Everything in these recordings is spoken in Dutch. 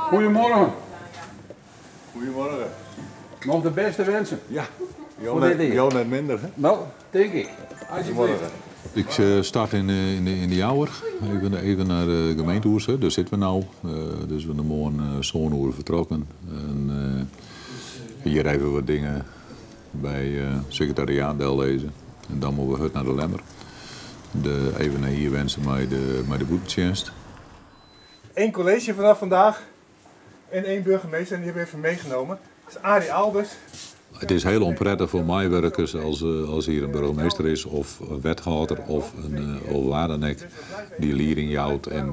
Goedemorgen. Goedemorgen. Nog de beste wensen. Ja, Voor dit hier. jou net minder, hè? Nou, denk ik. Alsjeblieft. Ik start in de Jouwer, even naar de gemeentehuis, daar zitten we nou. Dus we zijn morgen zo'n uur vertrokken. En, hier even wat dingen bij secretariaat lezen. En dan moeten we uit naar de Lemmer. Even naar hier wensen met de boetentjenst. Eén college vanaf vandaag en één burgemeester en die hebben we even meegenomen. Dat is Arie Albers. Het is heel onprettig voor mijwerkers als hier een burgemeester is of een wethouder of waar dan ook die liering jouwt en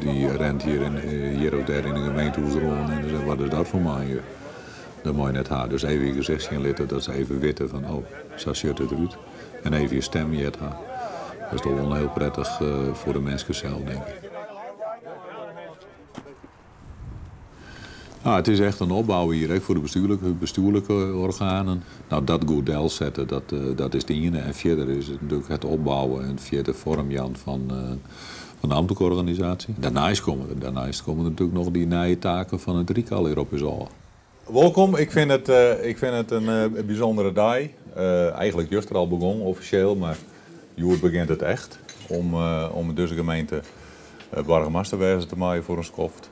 die rent hier of daar in de gemeentehuis rond en dan zegt wat is dat voor mij? Dat moet je net haar. Dus even je gezicht zien litten dat ze even weten van oh, zo ziet het eruit. En even je stem je het haar. Dat is toch wel heel prettig voor de mensen zelf, denk ik. Ah, het is echt een opbouw hier voor de bestuurlijke organen. Nou, dat goed deel zetten, dat is de ene. En verder is het natuurlijk het opbouwen en verder vorm Jan van de ambtelijke organisatie. Daarnaast komen er natuurlijk nog die nieuwe taken van het RICAL hier op is al. Welkom, ik vind het een bijzondere dag. Eigenlijk juist er al begonnen officieel, maar hier begint het echt. Om deze gemeente burgemeesterwezen te maken voor ons koft.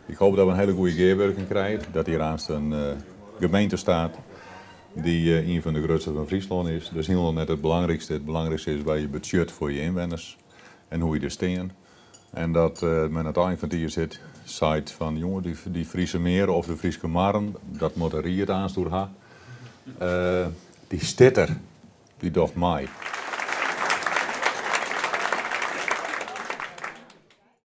Ik hoop dat we een hele goede keerwerking krijgen. Dat hier aanst een gemeente staat die een van de grootste van Friesland is. Dat is heel net het belangrijkste. Het belangrijkste is bij je budget voor je inwoners en hoe je er staan. En dat men aan het eind van het jaar zit, zei van jongen, die Friese meer of de Friese maren, dat moet er hier aanstoer hebben. Die stitter, die dacht mij.